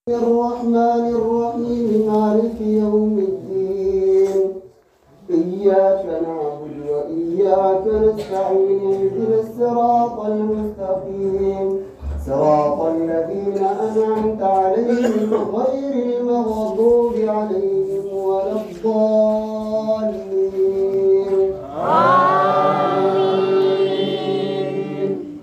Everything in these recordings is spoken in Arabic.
الرحمن الرحيم مالك يوم الدين إياك نعبد وإياك نستعين اهدنا الصراط المستقيم صراط الذين أنعمت عليهم غير المغضوب عليهم ولا الضالين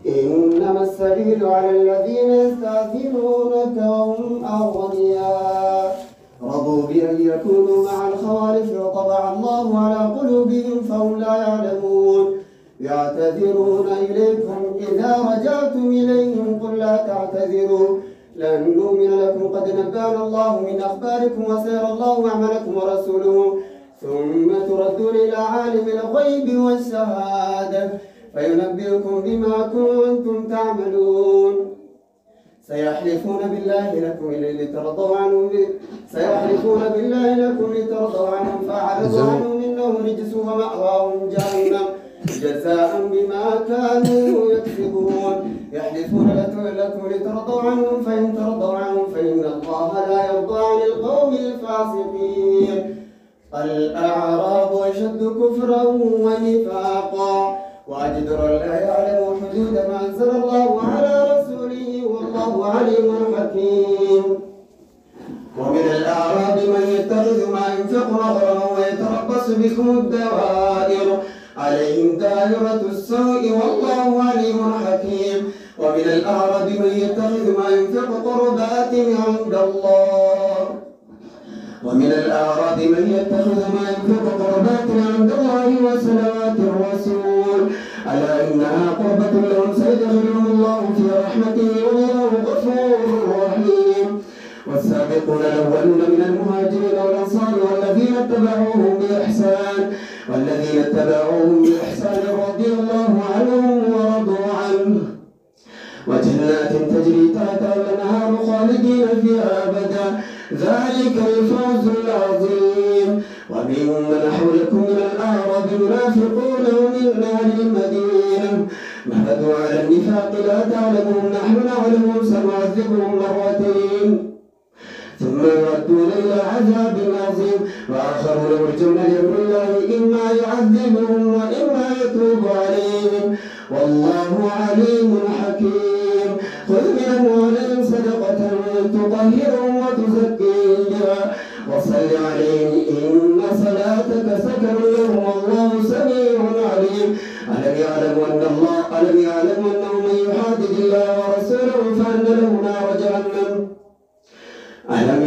إنما السبيل على الذين يستأذنونك وهم أغنياء رضوا بأن يكونوا مع الخوالف وطبع الله على قلوبهم فهم لا يعلمون يعتذرون إليكم إذا رجعتم إليهم قل لا تعتذروا لن نؤمن لكم قد نبأنا الله من أخباركم وسيرى الله أعمالكم ورسوله ثم تردون إلى عالم الغيب والشهادة فينبئكم بما كنتم تعملون سيحلفون بالله لكم لترضوا عنهم فأعرضوا عنهم إنهم رجس ومأواهم جهنم جزاء بما كانوا يكسبون يحلفون لكم لترضوا عنهم فإن ترضوا عنهم فإن الله لا يرضى عن القوم الفاسقين الأعراب أشد كفرا ونفاقا وأجدر لا يعلم حدود ما أنزل الله على رسوله والله عليم حكيم ومن الأعراب من يتخذ ما ينفق مغرما ويتربص بكم الدوائر عليهم دائرة السوء والله عليم حكيم ومن الأعراب من يتخذ ما ينفق قربات عند الله عند الله وصلوات الرسول ألا إنها قربة لهم سيدخلهم الله في رحمته والله غفور رحيم والسابقون الأولون من المهاجرين والأنصار والذين اتبعوهم بإحسان رضي الله عنهم ورضوا عنه وجنات تجري تحتها الأنهار خالدين فيها أبدا ذلك الفوز العظيم وممن حولكم من الأعراب منافقون ومن أهل المدينة مهدوا على النفاق لا تعلمهم نحن نعلمهم سنعذبهم مرتين ثم يردون إلى عذاب عظيم وآخرون مرجون لأمر الله إما يعذبهم وإما يتوب عليهم والله عليم حكيم خذ من أموالهم صدقة تطهرهم وتزكيهم بها وصل عليهم إن صلاتك سكن لهم والله سميع عليم ألم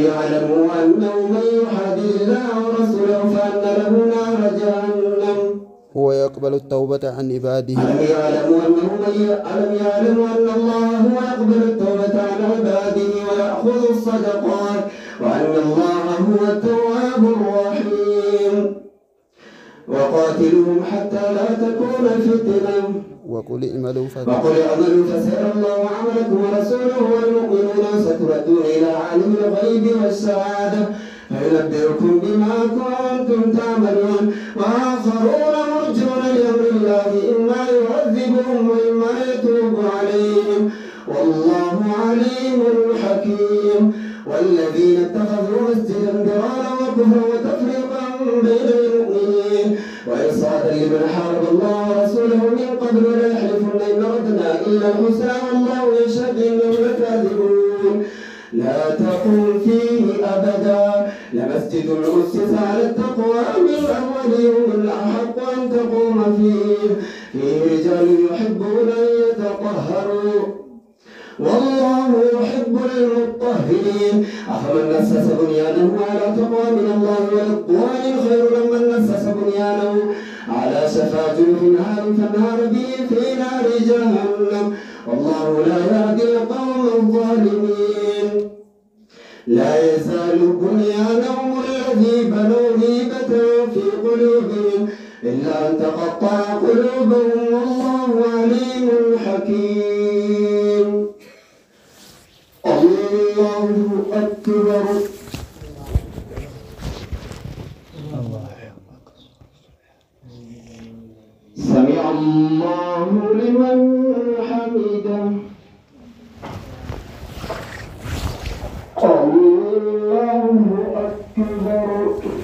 يعلموا أنه من يحادد الله ورسوله فأن له نار جهنم هو يقبل التوبة عن عباده ألم يعلموا أن الله هو يقبل التوبة عن عباده ويأخذ الصدقات وأن الله هو التواب الرحيم وقاتلهم حتى لا تكون فتنة وقل اعملوا فسيرى الله عملكم ورسوله والمؤمنون ستردون إلى عالم الغيب والشهادة فينبئكم بما كنتم تعملون وآخرون مرجون لأمر الله إما يعذبهم وإما يتوب عليهم والله عليم حكيم والذين اتخذوا مسجدا ضرارا وكفرا وتفريقا بين المؤمنين وإرصادا لمن حارب الله ورسوله من قبل ولا يحلفن إن أردنا إلا الحسنى والله يشهد إنهم لكاذبون لا تقم فيه أبدا لمسجد أسس على التقوى من أول يوم أحق أن تقوم فيه رجال يحبون أن يتطهروا والله يحب المطهرين أفمن أسس بنيانه على تقوى من الله ورضوان خير ممن أسس بنيانه على شفا جرف نهار فانهار به في نار جهنم والله لا يهدي القوم الظالمين لا يزال بنيانهم الذي بنوا ريبة في قلوبهم إلا أن تقطع قلوبهم والله عليم حكيم الله أكبر سمع الله لمن حمده الله أكبر. الله أكبر.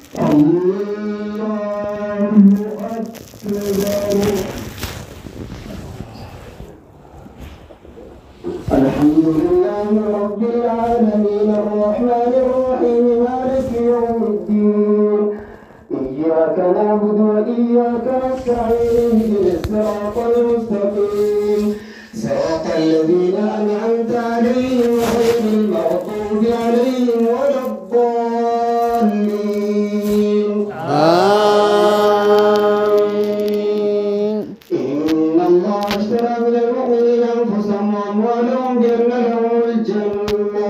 الله أكبر. الحمد لله رب العالمين الرحمن الرحيم مالك يوم الدين إياك نعبد وإياك نستعين اهدنا الصراط المستقيم صراط الذين أنعمت عليهم غير المغضوب عليهم ولا الضالين. آمين. إن الله اشترى من المؤمنين أنفسهم وأموالهم بأن لهم الجنة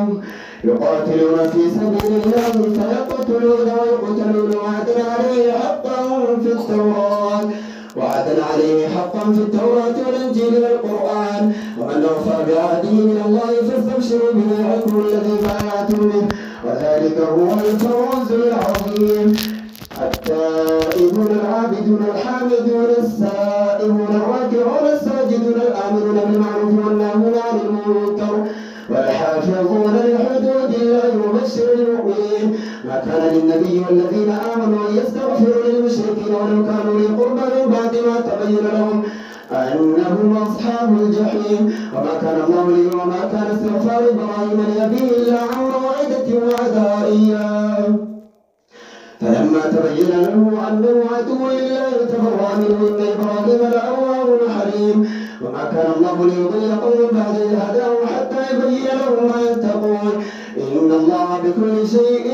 يقاتلون في سبيل الله فيقتلون ويقتلون وعدا عليه حقا في التوراة والإنجيل والقرآن ومن أوفى بعهده من الله فاستبشروا ببيعكم الذي بايعتم به وذلك هو الفوز العظيم. التائبون العابدون الحامدون السائمون الراكعون الساجدون الآمرون بالمعروف والناهون عن المنكر والحافظون لحدود الله وبشر المؤمنين. ما كان للنبي والذين آمنوا أن يستغفروا للمشركين ولو كانوا أولي قربى من بعد ما تبين لهم أنهم أصحاب الجحيم. وما كان استغفار إبراهيم لأبيه إلا عن موعدة وعدها إياه فلما تبين له أنه عدو لله تبرأ منه إن إبراهيم لأواه حليم. وما كان الله ليضل قوما بعد إذ هداهم حتى يبين لهم ما يتقون إن الله بكل شيء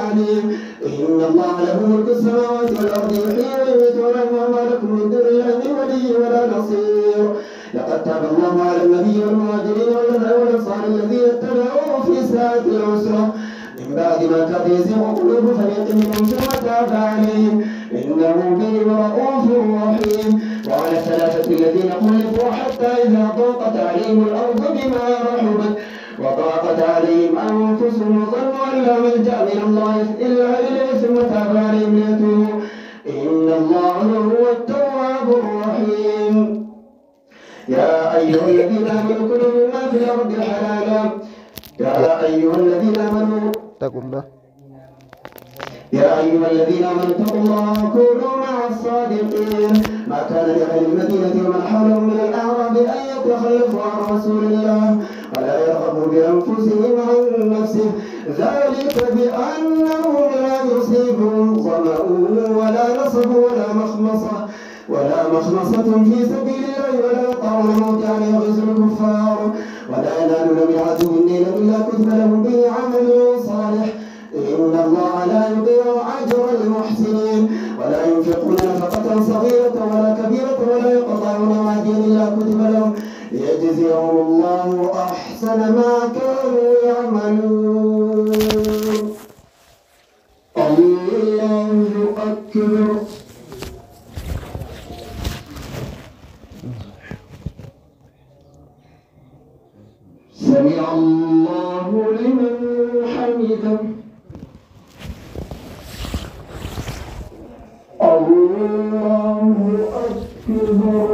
عليم. إن الله له ملك السماوات والأرض يحيي ويميت وما لكم من دون الله من ولي ولا نصير. لقد تاب الله على النبي والمهاجرين والأنصار الذين اتبعوه في ساعة العسرة من بعد ما كاد يزيغ قلوب فريق منهم ثم تاب عليهم إنه بهم رءوف رحيم. وعلى الثلاثة الذين خلفوا حتى إذا ضاقت عليهم الأرض بما رحبت وضاقت عليهم أنفسهم وظنوا أن لا ملجأ من الله إلا إليه ثم تاب عليهم ليتوبوا إن الله هو التواب الرحيم. يا أيها الذين آمنوا كلوا مما في الأرض حلالا يا أيها الذين آمنوا اتقوا الله اتقوا الله وكونوا مع الصادقين. ما كان لأهل المدينة ومن حولهم من الأعراب أن يتخلفوا عن رسول الله ولا يرغبوا بأنفسهم عن نفسه ذلك بأنهم لا يصيبهم ظمأ ولا نصب ولا مخمصة في سبيل الله ولا يطعون موتا يغيظ الكفار ولا ينالون من عدو نيلا إلا كتب لهم به عمل صالح إن الله لا يضيع أجر المحسنين. ولا ينفقون نفقة صغيرة ولا كبيرة ولا يقطعون واديا إلا كتب لهم ليجزيهم الله أحسن ما كانوا يعملون. الله أكبر. سمع الله لمن حمده. الله أكبر.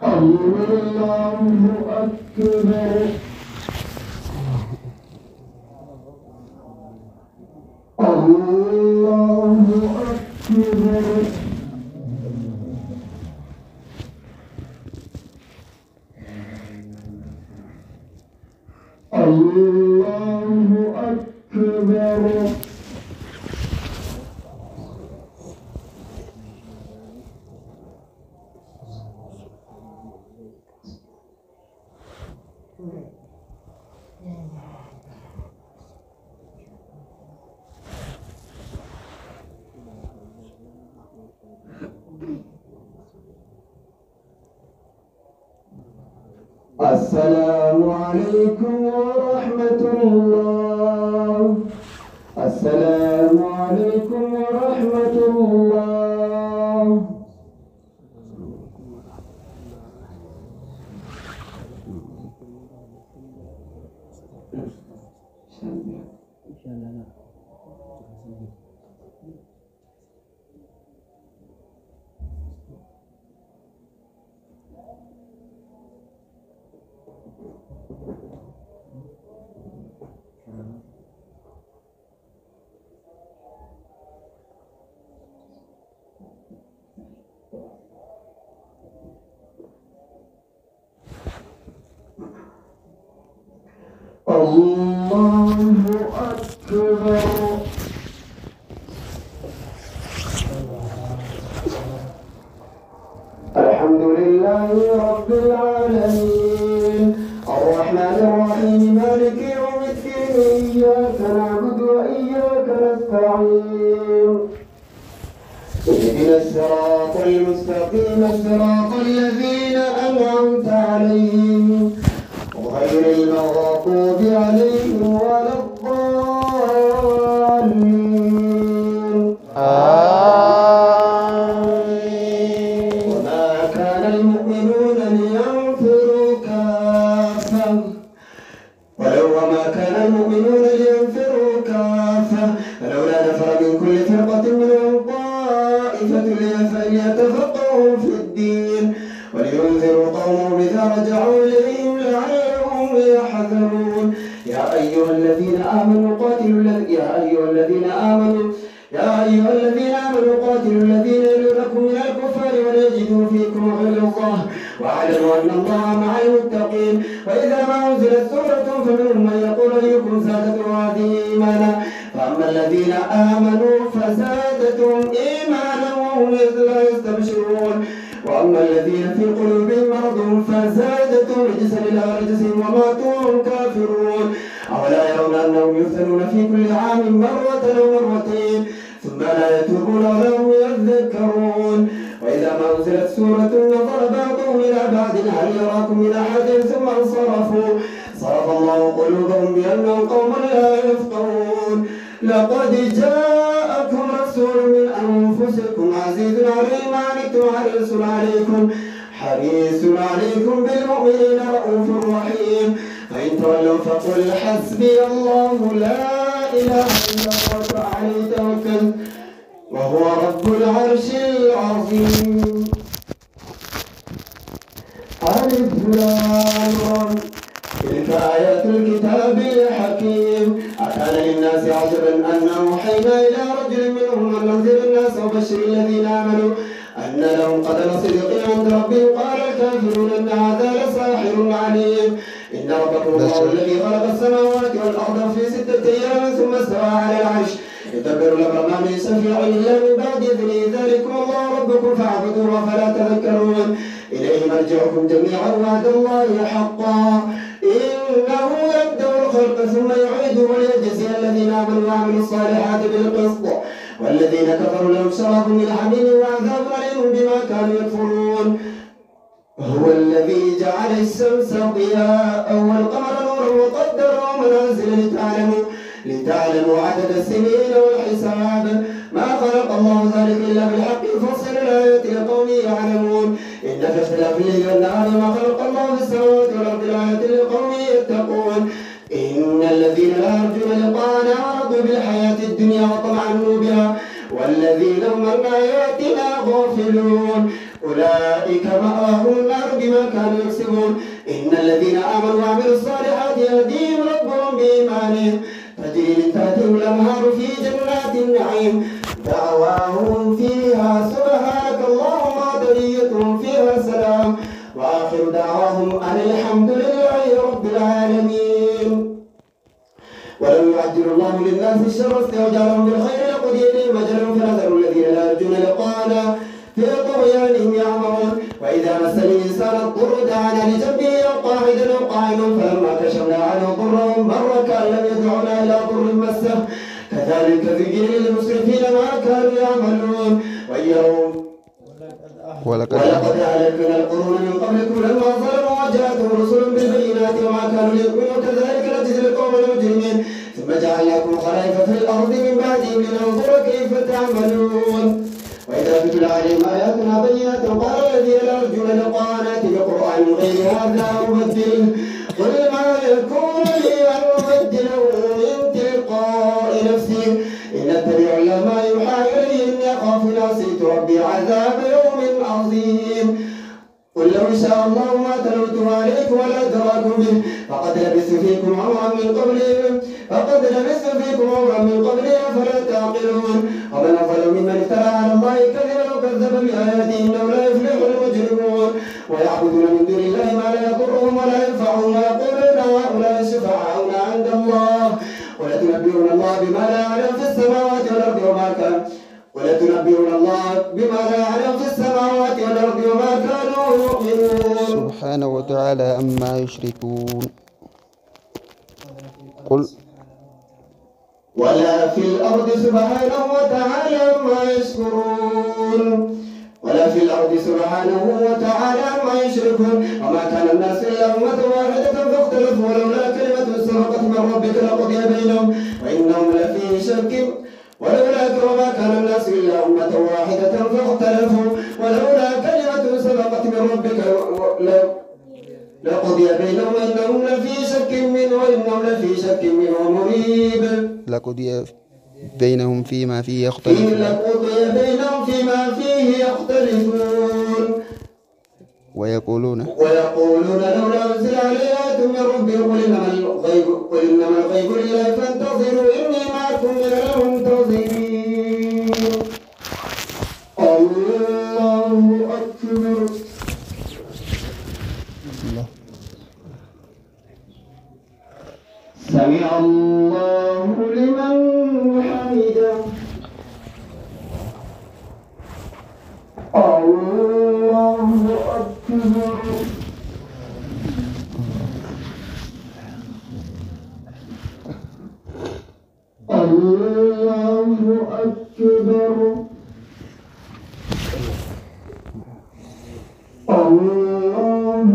الله أكبر. الله أكبر. الله أكبر. السلام عليكم ورحمة ورحمة الله. السلام عليكم ورحمة الله. الله أكبر. الحمد لله رب العالمين الرحمن الرحيم مالك يوم الدين إياك نعبد وإياك نستعين اهدنا الصراط المستقيم صراط الذين أنعمت عليهم غير المغضوب عليهم ولا الضالين. آمين. وما كان المؤمنون لينفروا كافة فلولا نفر من كل فرقة منهم طائفة ليتفقهوا في الدين ولينذروا قومهم إذا رجعوا إليهم لعلهم يحذرون. يا أيها الذين آمنوا قاتلوا الذين يلونكم من الكفار وليجدوا فيكم غلظة واعلموا أن الله مع المتقين. وإذا ما أنزلت سورة فمنهم من يقول أيكم زادتهم هذه إيمانا فأما الذين آمنوا فزادتهم إيمانا وهم لا يستبشرون وأما الذين في قلوبهم مرض فزادتهم رجسا إلى رجسهم وماتوا وهم كافرون. أولا يرون أنهم يفتنون في كل عام مرة أو مرتين ثم لا يتوبون ولا هم يذكرون. وإذا ما أنزلت سورة نظر بعضهم إلى بعض هل يراكم من أحد ثم انصرفوا صرف الله قلوبهم بأنهم قوم لا يفقهون. لقد جاءكم رسول من أنفسكم عزيز عليه ما عنتم حريص عليكم بالمؤمنين رؤوف رحيم. فإن تولوا فقل حسبي الله لا إله إلا هو عليه توكلت وهو رب العرش العظيم. ألف لام را تلك آيات الكتاب الحكيم. أكان للناس عجبا أن أوحينا إلى رجل منهم أن أنذر الناس وبشر الذين آمنوا أن لهم قدم صدق عند ربهم قال الكافرون أن هذا لساحر عليم. إن ربكم الله الذي خلق السماوات والأرض في 6 أيام ثم استوى على العرش يدبر الأمر ما ليس في علم إلا من بعد إذنه ذلكم الله ربكم فاعبدوه وفلا تذكرون. إليه مرجعكم جميعا وعد الله حقا إنه يبدأ الخلق ثم يعيده وليجزي الذين آمنوا وعملوا الصالحات بالقسط والذين كفروا لهم شراب من حميم وعذاب أليم بما كانوا يكفرون. هو الذي جعل الشمس ضياء والقمر نورا وقدره منازل لتعلموا عدد السنين والحساب ما خلق الله ذلك إلا بالحق يفصل الآيات لقوم يعلمون. إن في اختلاف الليل والنهار ما خلق الله في السماوات والأرض لآيات لقوم يتقون. إن الذين لا يرجون لقاءنا ورضوا بالحياة الدنيا وطمعنوا بها والذين هم عن آياتنا غافلون أولئك مأواهم النار بما كانوا يكسبون. إن الذين آمنوا وعملوا الصالحات يهديهم ربهم بإيمانهم تجري من تحتهم الأنهار في جنات النعيم دعواهم فيها سبحانك اللهم وتحيتهم فيها سلام وآخر دعواهم أن الحمد لله رب العالمين. ولو يعجل الله للناس الشر استعجالهم بالخير لقضي إليهم أجلهم فنذر الذين لا يرجون لقاءنا في طغيانهم يعمهون. وإذا مس الإنسان الضر دعانا لجنبه أو قاعدا أو قائما فلما كشفنا عنه ضره مر كأن لم يدعنا إلى ضر مسه كذلك زين للمسرفين ما كانوا يعملون. ولقد أهلكنا القرون من قبلكم لما ظلموا وجاءتهم رسل بالبينات وما كانوا ليؤمنوا كذلك نجزي القوم المجرمين ثم جعلناكم خلائف في الأرض من بعدهم لننظر كيف تعملون وإذا تتلى عليهم آياتنا بينات قال الذين لا يرجون لقاءنا بقرآن غير هذا أبدله قل ما يكون لي أن أبدله من تلقاء نفسي إن أتبع إلا ما يوحى إلي إني أخاف إن عصيت ربي عذاب يوم عظيم قل لو شاء الله ما تلوته عليكم ولا أدراكم به فقد لبثت فيكم عمرا من قبله فلا تعقلون ومن أظلم ممن افترى على الله كذبا وكذب بآياته إنه لا يفلح المجرمون ويعبدون من دون الله ما لا يضرهم ولا ينفعهم ويقولون هؤلاء شفعاؤنا عند الله ولتنبئون الله بما لا يعلم في السماوات والأرض وما كان يؤمنون سبحانه وتعالى عما يشركون قل ولا في الأرض سبحانه وتعالى عما يشركون وما كان الناس إلا أمة واحدة فاختلفوا ولولا كلمة سبقت من ربك لقضي بينهم وإنهم لفي شك وما كان الناس إلا أمة واحدة فاختلفوا ولولا كلمة سبقت من ربك لقضي بينهم وإنهم لفي شك منه مريب لقضي بينهم فيما فيه يختلفون ويقولون لولا أنزل عليه آية من ربه قل إنما الغيب لله فانتظروا إني معكم من المنتظرين الله أكبر سمع الله لمن حمده الله أكبر الله أكبر الله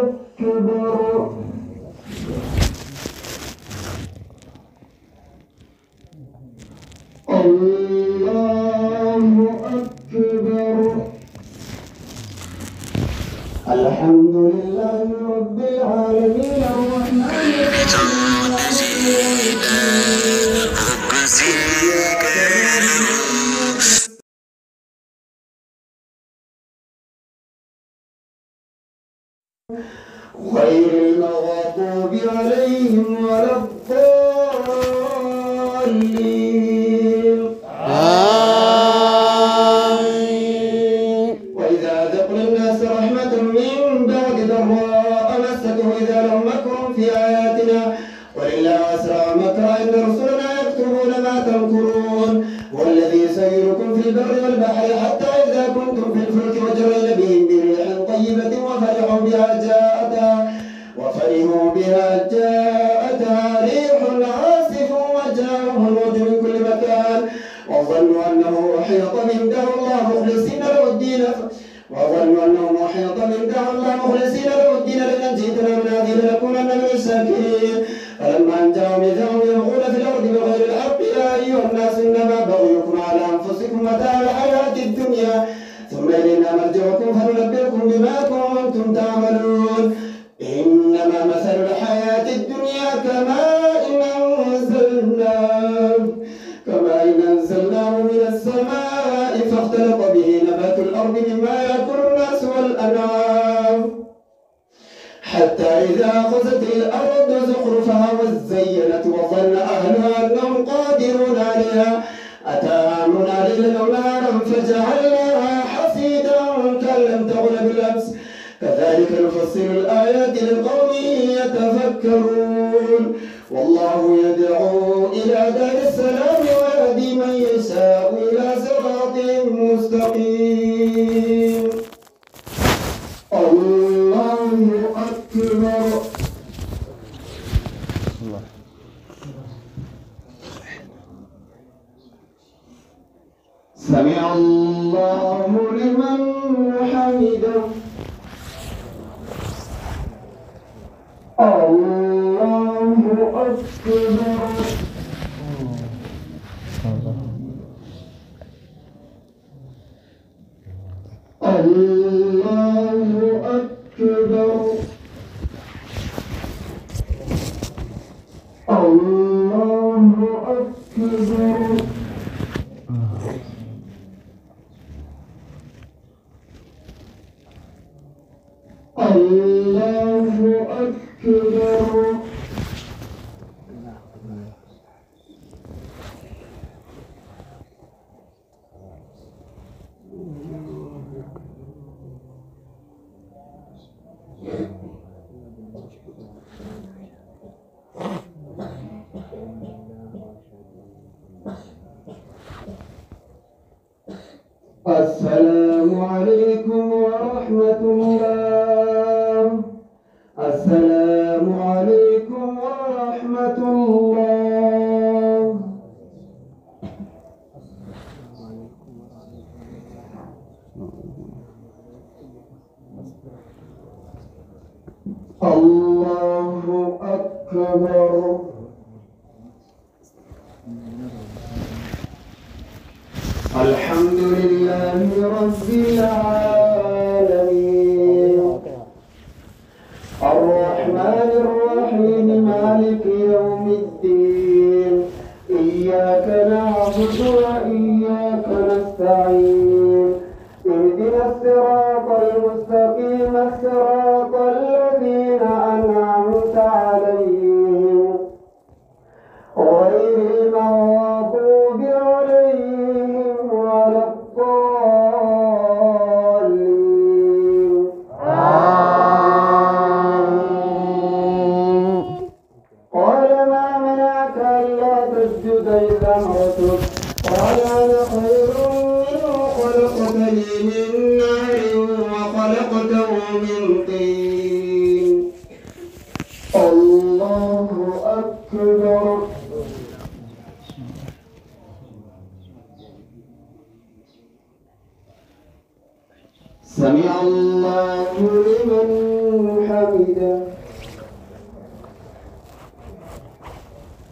أكبر الله أكبر الحمد لله رب العالمين الرحمن غير المغضوب عليهم ولا الضالين وإذا أذقنا الناس رحمة من بعد ضراء مسته إذا لهم مكر في آياتنا ولله أسرع مكرا إن رسلنا يكتبون ما تمكرون والذي يسيركم في البر والبحر حتى إذا كنتم في الفلك وجرين بهم بريح طيبة وفرحوا بها جاءتها ريح عاصف وجاءهم الموج من كل مكان وظنوا أنه أحيط بهم دعوا الله مخلصين له الدين لئن جئتنا من هذه لنكونن من الشاكرين فلما أن جاءهم إذا هم يبغون في الأرض بغير الحق يا أيها الناس إنما بغيكم على أنفسكم متاع الحياة الدنيا ثم إلينا مرجعكم فننبئكم بما كنتم تعملون إنما مثل الحياة الدنيا كماء أنزلناه من السماء فاختلط به نبات الأرض مما يأكل الناس والأنعام حتى إذا أخذت الأرض زخرفها وزينت وظن أهلها أنهم قادرون عليها أتاها أمرنا ليلا ونهارا فجعلناها حصيدا كأن لم تغن بالأمس كذلك نفصل الآيات لقوم يتفكرون والله يدعو إلى دار السلام ويهدي من يشاء إلى صراط مستقيم الله أكبر سمع الله لمن حمده الله أكبر. الله أكبر. الله أكبر. الله أكبر. السلام عليكم ورحمة الله. السلام عليكم ورحمة الله. الله أكبر. الحمد لله رب العالمين الرحمن الرحيم مالك يوم الدين إياك نعبد وإياك نستعين اهدنا الصراط المستقيم صراط الذين أنعمت عليهم غير المغضوب عليهم ولا الضالين. قال ما منعك ألا تسجد إذا أمرتك قال أنا خير منه خلقتني من نار وخلقته من طين. الله أكبر. سمع الله لمن حمده.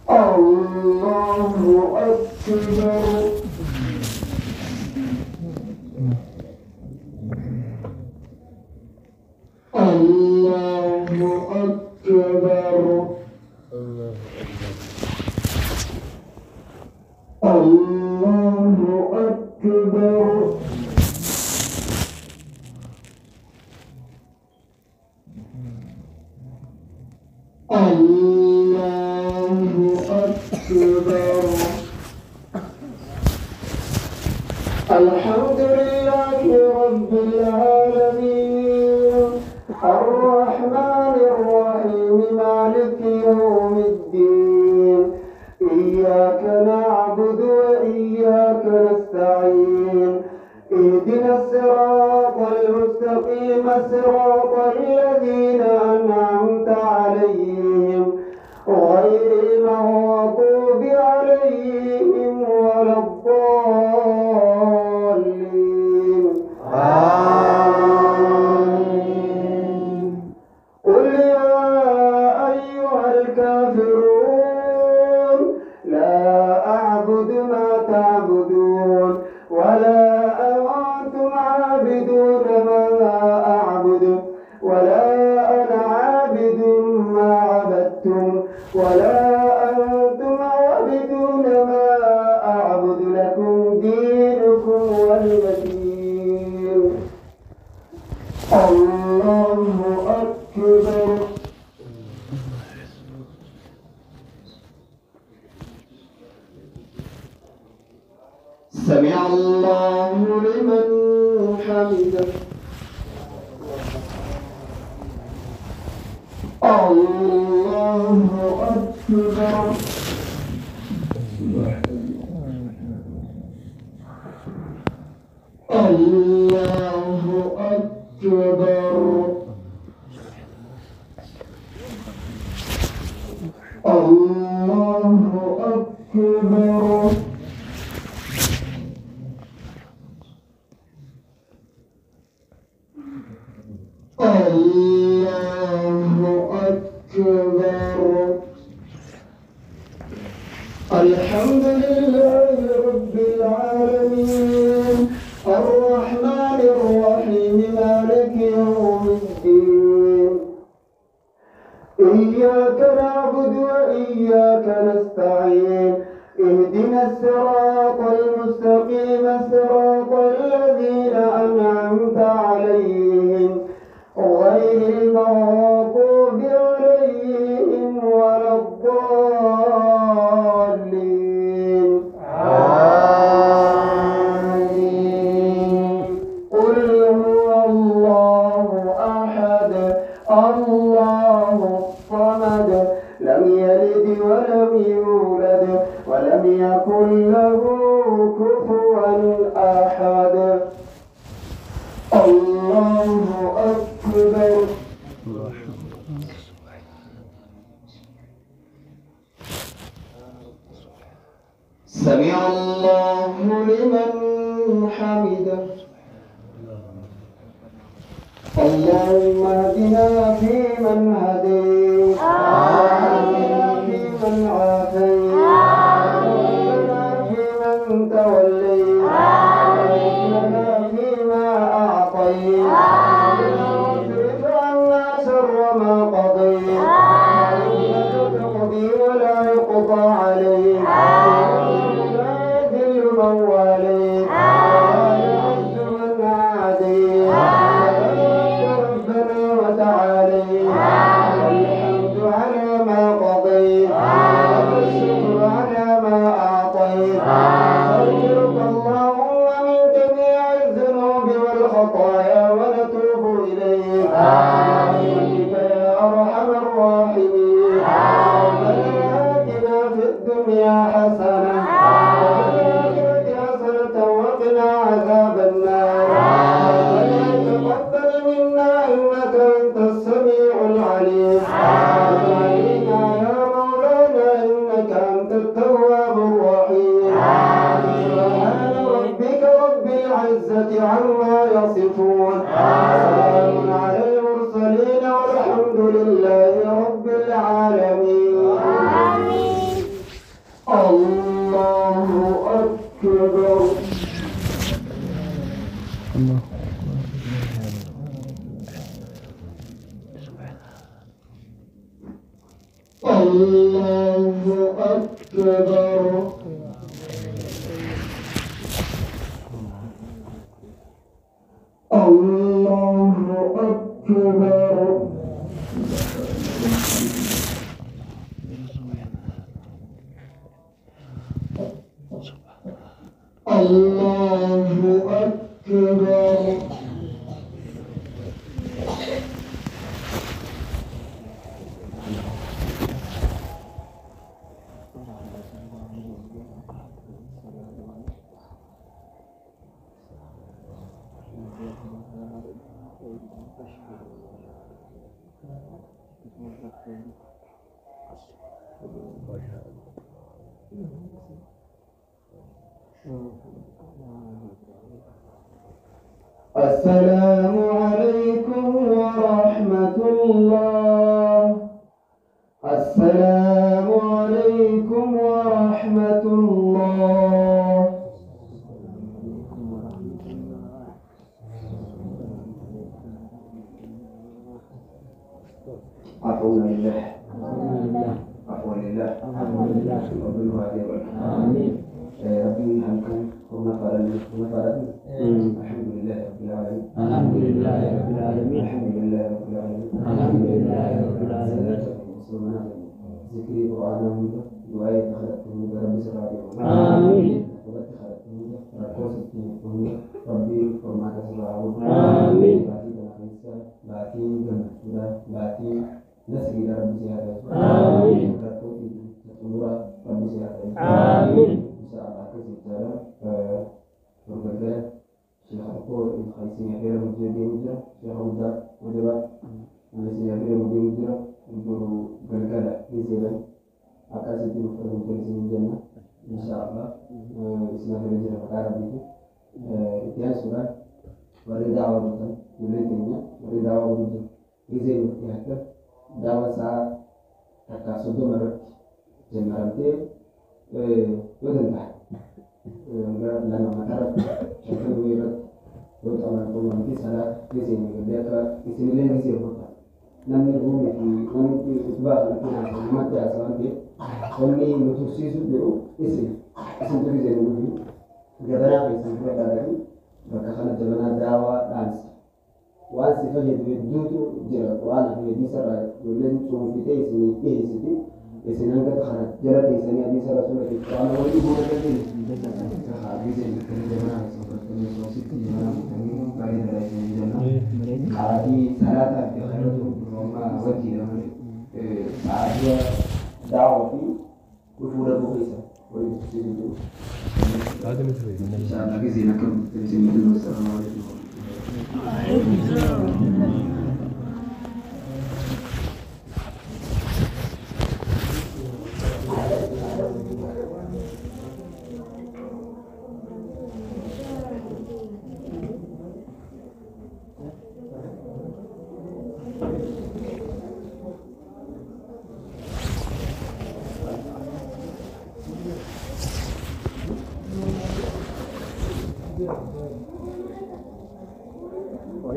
الله أكبر. الله أكبر. الله أكبر. الله أكبر. الحمد لله رب العالمين الرحمن الرحيم مالك يوم الدين إياك نعبد وإياك نستعين اهدنا الصراط المستقيم صراط الذين أنعمت عليهم غير المغضوب عليهم ولا الضالين. آمين. قل يا أيها الكافرون لا أعبد ما تعبدون ولا أنتم عابدون ما أعبد ولا أنا عابد ما عبدتم ولا أنتم عابدون ما أعبد لكم دينكم ولي دين. الله أكبر. سمع الله لمن حمده. الله أكبر. الله أكبر. الله أكبر. الله أكبر. الحمد لله رب العالمين الرحمن الرحيم مالك يوم الدين إياك نعبد وإياك نستعين اهدنا الصراط المستقيم صراط الذين أنعمت عليهم غير المغضوب عليهم ولا الضالين آمين قل هو الله أحد الله الصمد لم يلد ولم يولد ولم يكن له كفوا أحد الله أكبر سمع الله لمن حمده اللهم اهدنا فيمن هديت وعافنا فيمن عافيت وتولنا فيمن توليت وبارك لنا فيما أعطيت واصرف عنا شر ما قضيت فإنك تقضي ولا يقضى عليك لا يذل من واليت ولا يعز من عاديت ربنا وتعاليت والحمد على ما قضيت والشكر على ما أعطيت نستغفرك اللهم من جميع الذنوب والخطايا ونتوب إليك برحمتك يا أرحم الراحمين ربنا آتنا في الدنيا حسنة وفي الآخرة حسنة وقنا عذاب النار ربنا تقبل منا إنك أنت السميع العليم وتب علينا يا مولانا إنك أنت التواب الرحيم سبحان ربك رب العزة عما يصفون وسلام على المرسلين والحمد لله رب العالمين الله أكبر الله أكبر الله أكبر الله أكبر السلام عليكم ورحمة الله السلام عليكم ورحمة الله عفوا لله عفوا لله رب الوالدين آمين ربي هلكم وما فرد الحمد لله رب العالمين الحمد لله رب العالمين الحمد لله رب العالمين الحمد لله رب العالمين ذكري قرآن دعاء خلقته ربي سرعي آمين وقت خلقته ربي فرماك سرعه آمين باقي جمع باقي نسري ربي سرعه آمين ربي سرعه آمين berbeda Syekh aku khaisinya dia menjadi muda Syekh muda muda khaisinya dia menjadi muda untuk bergada di sini akan setiap perempuan sini jana insyaallah istilahnya dia perkara itu dia sudah berdakwah bukan dibelinya berdakwah untuk gizi mutiara dakwah sa kata sudah merek jenarante يودن تحت لما ما تعرف شكله ويرد يوت أمر قوم في صلاة يزين يقدرك يسمي لين يزين هذا نمني قوم في نمني أسبوع لكن ما تعرف أنت كوني متوسيس بيرو اسم تري زين مودي جبنا في سنتر داري بكخنا جبنا دعوة دانس واسف يدوتو جرا وانا في دي سرا يولن شوف في تيسني تيسني يسنان كخنا جرا تيسني دي سرا سورة وانا ولي بونا كتير خابي زين كتير جبنا سنتر كتير سوسيت جبنا كتير كاري داري جبنا خابي سرا في خيرات روما وجي رمي عادي دعوة في وفورة بوكيسا ولي تسيبه هذا مثل إن شاء الله كذي نكمل تسيبه السلام عليكم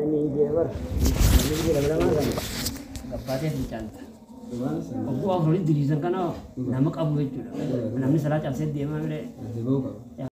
ini jewer ini juga lama kan kapatnya dicanta aku awalnya diri sangka nama kamu itu namanya salah cakap dia mana